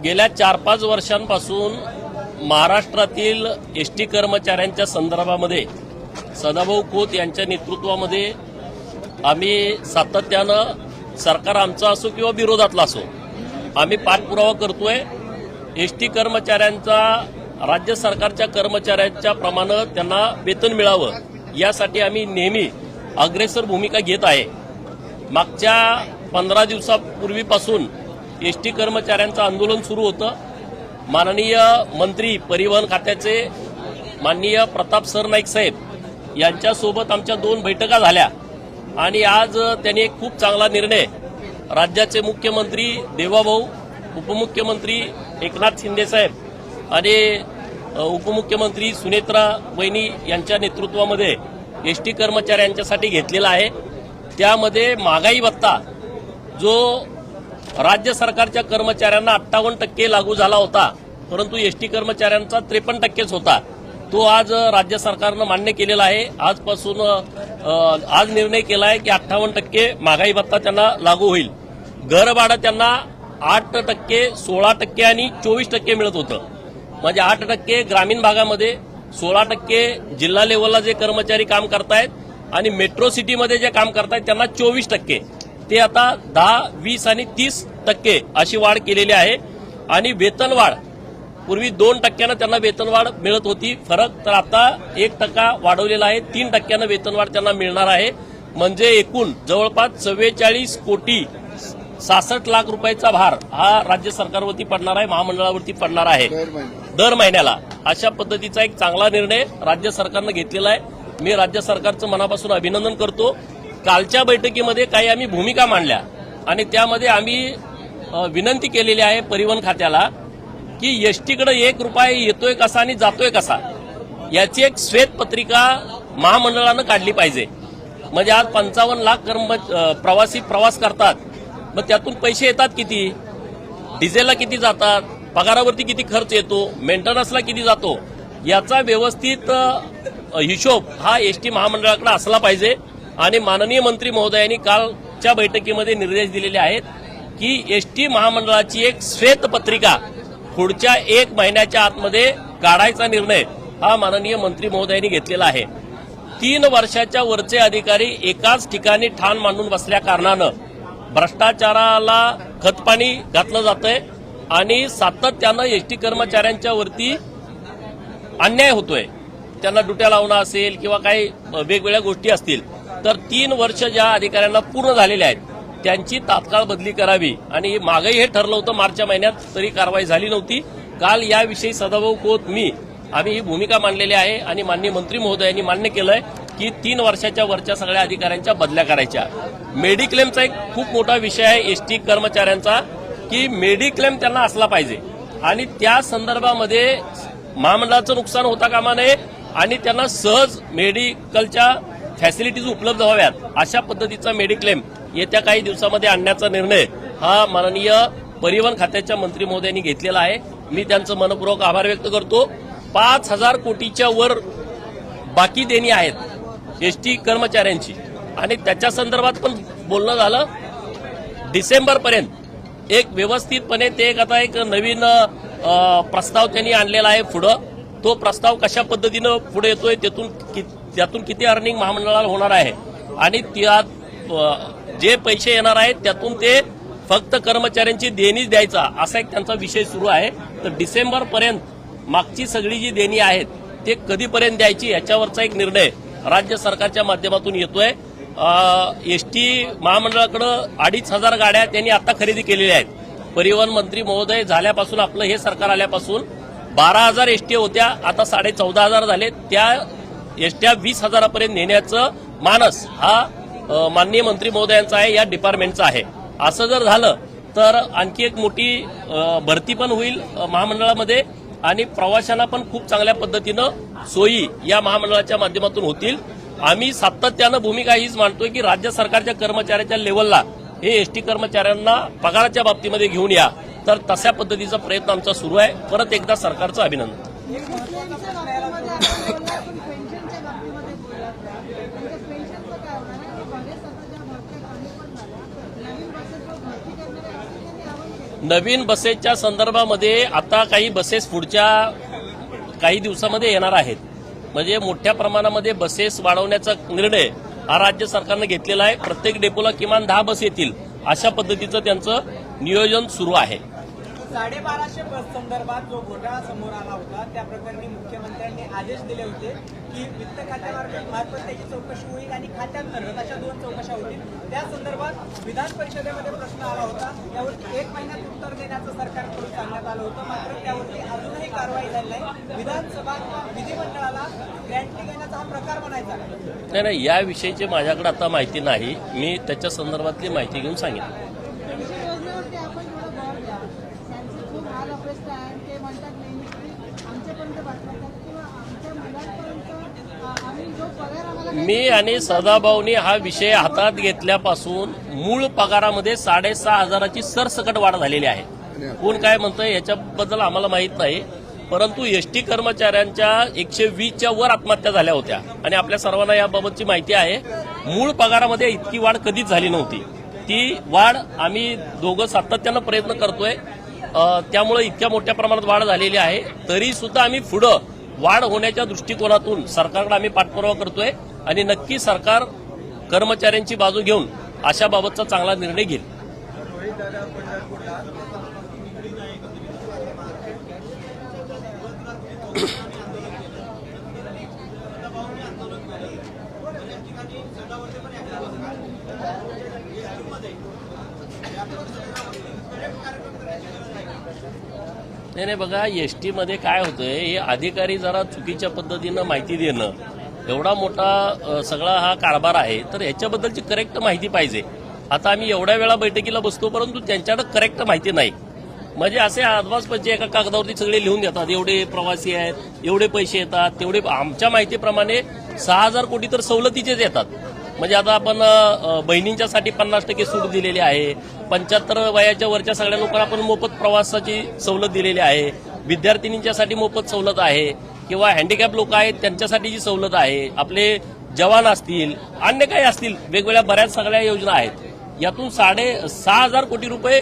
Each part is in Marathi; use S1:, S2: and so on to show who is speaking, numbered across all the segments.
S1: गेल्या 4-5 वर्षांपासून महाराष्ट्रातील एसटी कर्मचाऱ्यांच्या संदर्भामध्ये सदाभाऊ खोत यांच्या नेतृत्वामध्ये आम्ही सातत्यानं सरकार आमचा असो किंवा विरोधातला असो आम्ही पाठपुरावा करतोय। एसटी कर्मचाऱ्यांचा राज्य सरकारच्या कर्मचाऱ्यांच्या प्रमाणे त्यांना वेतन मिळावं यासाठी आम्ही नेहमी अग्रेसर भूमिका घेत आहे। मागच्या 15 दिवसापूर्वीपासून एसटी कर्मचाऱ्यांचं आंदोलन सुरू होतं। माननीय मंत्री परिवहन खात्याचे माननीय प्रताप सरनाईक साहेब यांच्यासोबत आमच्या 2 बैठका झाल्या आणि आज त्यांनी एक खूप चांगला निर्णय राज्याचे मुख्यमंत्री देवाभाऊ, उपमुख्यमंत्री एकनाथ शिंदे साहेब आणि उपमुख्यमंत्री सुनेत्रा वहिनी यांच्या नेतृत्वामध्ये एसटी कर्मचाऱ्यांच्यासाठी घेतलेला आहे। त्यामध्ये महागाई भत्ता जो राज्य सरकारच्या कर्मचाऱ्यांना 58% लागू झाला होता, परंतु एसटी कर्मचाऱ्यांचा 53%च होता, तो आज राज्य सरकारनं मान्य केलेला आहे। आजपासून आज निर्णय केला आहे की 58% महागाई भत्ता त्यांना लागू होईल। घर भाडं त्यांना 8%, 16% आणि 24% मिळत होतं। म्हणजे 8% ग्रामीण भागामध्ये, 16% जिल्हा लेवलला जे कर्मचारी काम करतायत आणि मेट्रो सिटीमध्ये जे काम करतायत त्यांना 24%, ते आता 10, 20 आणि 30% अशी वाढ केलेली आहे। आणि वेतनवाढ पूर्वी 2% त्यांना वेतनवाढ मिळत होती, फरक तर आता 1% वाढवलेला आहे, 3% वेतनवाढ त्यांना मिळणार आहे। म्हणजे एकूण जवळपास 44 कोटी 66 लाख रुपयाचा भार हा राज्य सरकारवरती पडणार आहे, महामंडळावरती पडणार आहे दर महिन्याला। अशा पद्धतीचा एक चांगला निर्णय राज्य सरकारनं घेतलेला आहे। मी राज्य सरकारचं मनापासून अभिनंदन करतो। कालच्या बैठकीमध्ये काही आम्ही भूमिका मांडल्या आणि त्यामध्ये आम्ही विनंती केलेली आहे परिवहन खात्याला की एसटीकडे 1 रुपया येतोय कसा आणि जातोय कसा याची एक श्वेतपत्रिका महामंडळानं काढली पाहिजे। म्हणजे आज 55 लाख प्रवासी प्रवास करतात, मग त्यातून पैसे येतात किती, डिझेलला किती जातात, पगारावरती किती खर्च येतो, मेंटेनन्सला किती जातो, याचा व्यवस्थित हिशोब हा एसटी महामंडळाकडे असला पाहिजे। आणि माननीय मंत्री महोदयांनी कालच्या बैठकीमध्ये निर्देश दिलेले आहेत की एसटी महामंडळाची एक श्वेतपत्रिका पुढच्या 1 महिन्याच्या आतमध्ये काढायचा निर्णय हा माननीय मंत्री महोदयांनी घेतलेला आहे। 3 वर्षाच्या वरचे अधिकारी एकाच ठिकाणी ठाण मांडून बसल्या कारणानं भ्रष्टाचाराला खतपाणी घातलं जातंय आणि सातत्यानं एसटी कर्मचाऱ्यांच्या वरती अन्याय होतोय। त्यांना ड्युट्या लावणं असेल किंवा काही वेगवेगळ्या गोष्टी असतील, तर 3 वर्ष ज्या अधिकाऱ्यांना पूर्ण झालेले आहेत त्यांची तात्काळ बदली करावी। आणि मागही हे ठरलं होतं मार्च महिन्यात, तरी कारवाई झाली नव्हती। काल याविषयी सदाभाऊ खोत आम्ही ही भूमिका मांडलेली आहे आणि माननीय मंत्री महोदयांनी मान्य केलंय की 3 वर्षाच्या वरच्या सगळ्या अधिकाऱ्यांच्या बदल्या करायच्या। मेडिक्लेमचा एक खूप मोठा विषय आहे एसटी कर्मचाऱ्यांचा की मेडिक्लेम त्यांना असला पाहिजे आणि त्या संदर्भामध्ये महामंडळाचं नुकसान होता कामा नये आणि त्यांना सहज मेडिकलच्या फॅसिलिटीज उपलब्ध व्हाव्यात अशा पद्धतीचा मेडिक्लेम येत्या काही दिवसामध्ये आणण्याचा निर्णय हा माननीय परिवहन खात्याच्या मंत्री महोदयांनी घेतलेला आहे। मी त्यांचं मनपूर्वक आभार व्यक्त करतो। 5,000 कोटीच्या वर बाकी देणी आहेत एसटी कर्मचाऱ्यांची आणि त्याच्या संदर्भात पण बोलणं झालं। डिसेंबरपर्यंत एक व्यवस्थितपणे ते आता एक नवीन प्रस्ताव त्यांनी आणलेला आहे पुढं। तो प्रस्ताव कशा पद्धतीनं पुढे येतोय, त्यातून किती अर्निंग महामंडळाला होणार आहे आणि त्यात जे पैसे येणार आहेत त्यातून ते फक्त कर्मचाऱ्यांची देणीच द्यायचा असा एक त्यांचा विषय सुरू आहे। तर डिसेंबरपर्यंत मागची सगळी जी देणी आहेत ते कधीपर्यंत द्यायची याच्यावरचा एक निर्णय राज्य सरकारच्या माध्यमातून येतोय। एसटी महामंडळाकडे 2,500 गाड्या त्यांनी आता खरेदी केलेल्या आहेत। परिवहन मंत्री महोदय झाल्यापासून आपलं हे सरकार आल्यापासून 12,000 एसटी होत्या, आता 14,500 झाले। त्या एसट्या 20,000 पर्यंत नेण्याचं मानस हा माननीय मंत्री महोदयांचा आहे, या डिपार्टमेंटचा आहे। असं जर झालं तर आणखी एक मोठी भरती पण होईल महामंडळामध्ये आणि प्रवाशांना पण खूप चांगल्या पद्धतीनं सोयी या महामंडळाच्या माध्यमातून होतील। आम्ही सातत्यानं भूमिका हीच मांडतोय की राज्य सरकारच्या कर्मचाऱ्याच्या लेवलला हे एसटी कर्मचाऱ्यांना पगाराच्या बाबतीमध्ये घेऊन या, तर तशा पद्धतीचा प्रयत्न आमचा सुरू आहे। परत एकदा सरकारचं अभिनंदन। नवीन बसेसच्या संदर्भामध्ये आता काही बसेस पुढच्या काही दिवसामध्ये येणार आहेत. म्हणजे मोठ्या प्रमाणामध्ये बसेस वाढवण्याचा निर्णय हा राज्य सरकारनं घेतलेला आहे. प्रत्येक डेपोला किमान 10 बस येतील अशा पद्धतीचं त्यांचं नियोजन सुरू आहे.
S2: 1250 बस संदर्भात जो घोटाळा समोर आला होता त्या प्रकरणी मुख्यमंत्र्यांनी आदेश दिले होते की वित्त खात्यामार्फत त्याची चौकशी होईल आणि खात्यांतर्गत अशा 2 चौकशा होतील. त्या संदर्भात विधान परिषदेमध्ये प्रश्न आला होता. त्यावरती 1 महिन्यात उत्तर देण्याचं सरकारकडून सांगण्यात आलं होतं. मात्र त्यावरती अजूनही कारवाई झाली नाही. विधानसभा विधिमंडळाला गॅरंटी घेण्याचा हा प्रकार म्हणायचा.
S1: नाही, याविषयीची माझ्याकडे आता माहिती नाही. मी त्याच्या संदर्भातली माहिती घेऊन सांगितलं. मी आणि सदाभाऊनी हा विषय हातात घेतल्यापासून मूळ पगारामध्ये 6,500ची सरसकट वाढ झालेली आहे. कोण काय म्हणतंय याच्याबद्दल आम्हाला माहित नाही, परंतु एसटी कर्मचाऱ्यांच्या 120च्या वर आत्महत्या झाल्या होत्या आणि आपल्या सर्वांना याबाबतची माहिती आहे. मूळ पगारामध्ये इतकी वाढ कधीच झाली नव्हती. ती वाढ आम्ही दोघं सातत्यानं प्रयत्न करतोय. त्यामुळे इतक्या मोठ्या प्रमाणात वाढ झालेली आहे. तरी सुद्धा आम्ही पुढं वाढ होण्याच्या दृष्टिकोनातून सरकारकडे आम्ही पाठपुरावा करतोय आणि नक्की सरकार कर्मचाऱ्यांची बाजू घेऊन अशा बाबतचा चांगला निर्णय घेईल. नाही बघा, एसटीमध्ये काय होतंय, हे अधिकारी जरा चुकीच्या पद्धतीनं माहिती देणं, एवढा मोठा सगळा हा कारभार आहे, तर ह्याच्याबद्दलची करेक्ट माहिती पाहिजे. आता आम्ही एवढ्या वेळा बैठकीला बसतो, परंतु त्यांच्याकडे करेक्ट माहिती नाही. म्हणजे असे ॲडव्हान्स पैसे एका कागदावरती सगळे लिहून देतात, एवढे प्रवासी आहेत, एवढे पैसे येतात, तेवढे. आमच्या माहितीप्रमाणे 6,000 कोटी तर सवलतीचेच येतात. म्हणजे आता आपण बहिणींच्यासाठी 50% सूट दिलेली आहे. 75 वयाच्या वरच्या सगळ्या लोकांना आपण मोफत प्रवासाची सवलत दिलेली आहे. विद्यार्थिनींच्यासाठी मोफत सवलत आहे किंवा हँडिकॅप लोक आहेत त्यांच्यासाठीची सवलत आहे. आपले जवान असतील, अन्य काही असतील, वेगवेगळ्या बऱ्याच सगळ्या योजना आहेत. यातून 6,500 कोटी रुपये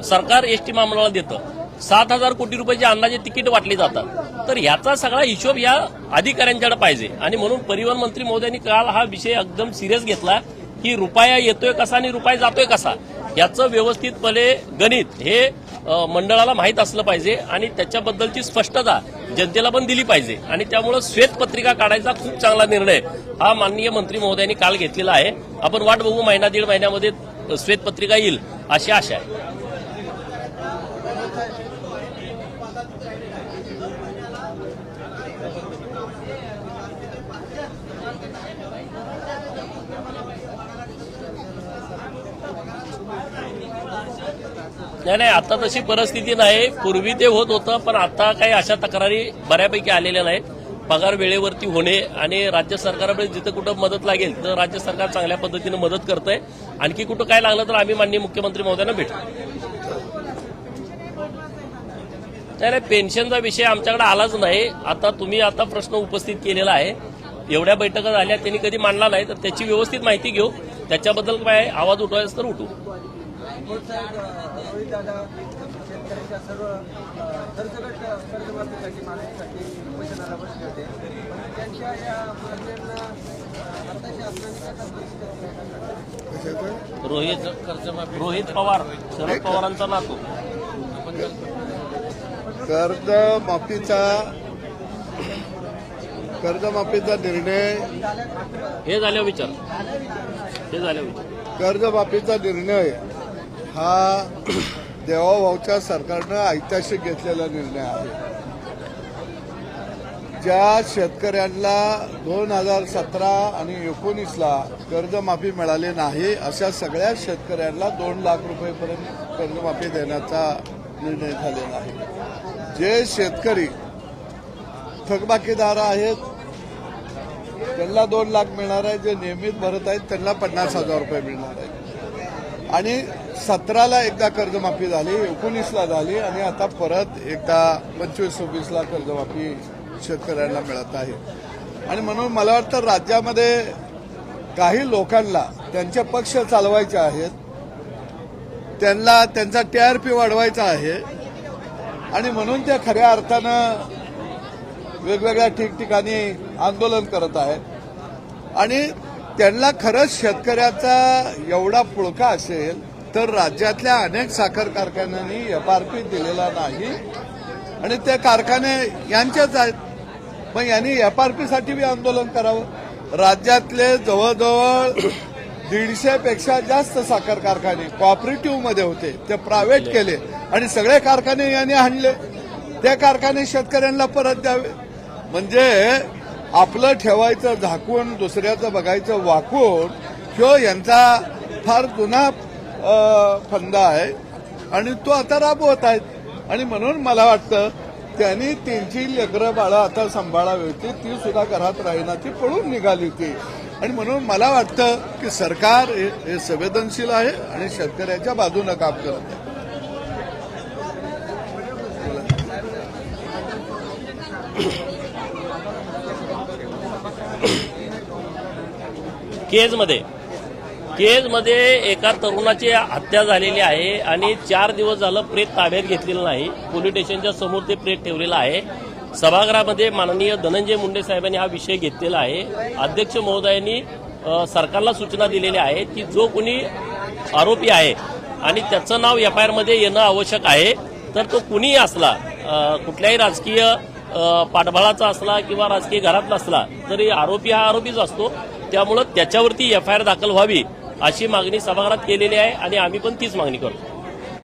S1: सरकार एसटी महामंडळाला देतं. 7,000 कोटी रुपयाची अंदाजे तिकीट वाटली जातात. तर याचा सगळा हिशोब या अधिकाऱ्यांच्याकडे पाहिजे आणि म्हणून परिवहन मंत्री महोदयांनी काल हा विषय एकदम सिरियस घेतला की रुपया येतोय कसा आणि रुपया जातोय कसा, याचं व्यवस्थितपणे गणित हे मंडळाला माहीत असलं पाहिजे आणि त्याच्याबद्दलची स्पष्टता जनतेला पण दिली पाहिजे. आणि त्यामुळे श्वेतपत्रिका काढायचा खूप चांगला निर्णय हा माननीय मंत्री महोदयांनी काल घेतलेला आहे. आपण वाट बघू, 1-1.5 महिन्यामध्ये श्वेतपत्रिका येईल अशी आशा आहे. नाही, आता तशी परिस्थिती नाही. पूर्वी ते होत होतं, पण आता काही अशा तक्रारी बऱ्यापैकी आलेल्या नाहीत. पगार वेळेवरती होणे आणि राज्य सरकारकडे जिथं कुठं मदत लागेल तर राज्य सरकार चांगल्या पद्धतीनं मदत करतंय. आणखी कुठं काय लागलं तर आम्ही माननीय मुख्यमंत्री महोदयांना भेटू. नाही, पेन्शनचा विषय आमच्याकडे आलाच नाही. आता तुम्ही प्रश्न उपस्थित केलेला आहे, एवढ्या बैठका झाल्या, त्यांनी कधी मांडला नाही, तर त्याची व्यवस्थित माहिती घेऊ. त्याच्याबद्दल काय आवाज उठवायचा तर उठू.
S3: शेतकऱ्यांच्या सर्व सरसकट कर्जमाफीसाठी मागणीसाठी उपोषणाला बसले होते, पण त्यांच्या या मागण्यांना
S1: रोहित पवार, शरद पवारांचा नातू.
S4: कर्जमाफीचा निर्णय
S1: हे झाल्यावर विचार.
S4: कर्जमाफीचा निर्णय हा देवाभाऊच्या सरकारनं ऐतिहासिक घेतलेला निर्णय आहे. ज्या शेतकऱ्यांना 2017 आणि 19ला कर्जमाफी मिळाली नाही अशा सगळ्या शेतकऱ्यांना 2 लाख रुपयेपर्यंत कर्जमाफी देण्याचा निर्णय झालेला आहे. जे शेतकरी थकबाकीदार आहेत त्यांना 2 लाख मिळणार आहे, जे नियमित भरत आहेत त्यांना 50,000 रुपये मिळणार आहेत. आणि 17ला एकदा कर्जमाफी झाली, 19ला झाली आणि आता परत एकदा 25-26ला कर्जमाफी शेतकऱ्यांना मिळत आहे. आणि म्हणून मला वाटतं राज्यामध्ये काही लोकांना त्यांचे पक्ष चालवायचे आहेत त्यांना त्यांचा TRP वाढवायचा आहे आणि म्हणून ते खऱ्या अर्थानं वेगवेगळ्या ठिकठिकाणी आंदोलन करत आहेत आणि त्यांना खरंच शेतकऱ्याचा एवढा पुळका असेल तर राज्यातल्या अनेक साखर कारखान्यांनी FRP दिलेला नाही आणि ते कारखाने यांचेच आहेत मग यांनी FRP साठी बी आंदोलन करावं। राज्यातले जवळजवळ 150 पेक्षा जास्त साखर कारखाने कोऑपरेटिव्ह मध्ये होते ते प्रायव्हेट केले आणि सगळे कारखाने यांनी आणले ते कारखाने शेतकऱ्यांना परत द्यावे म्हणजे आपलं ठेवायचं झाकून दुसऱ्याचं बघायचं वाकून किंवा यांचा फार जुना फंदा आहे आणि तो आता राबवत आहेत आणि म्हणून मला वाटतं त्यांनी त्यांची लेकरं बाळं आता सांभाळावी होती ती सुद्धा घरात राहिना ती पळून निघाली होती आणि म्हणून मला वाटतं की सरकार हे संवेदनशील आहे आणि शेतकऱ्याच्या बाजूनं काम करत आहे।
S1: केजमध्ये एका तरुणाची हत्या झालेली आहे आणि 4 दिवस झालं प्रेत ताब्यात घेतलेलं नाही। पोलीस स्टेशनच्या समोर ते प्रेत ठेवलेलं आहे। सभागृहामध्ये माननीय धनंजय मुंडे साहेबांनी हा विषय घेतलेला आहे। अध्यक्ष महोदयांनी सरकारला सूचना दिलेल्या आहेत की जो कोणी आरोपी आहे आणि त्याचं नाव FIR मध्ये येणं आवश्यक आहे तर तो कुणीही असला कुठल्याही राजकीय पाठबळाचा असला किंवा राजकीय घरातला असला तरी आरोपी हा आरोपीच असतो त्यामुळे त्याच्यावरती FIR दाखल व्हावी अशी मागणी सभागृहात केलेली आहे आणि आम्ही पण तीच मागणी करतो।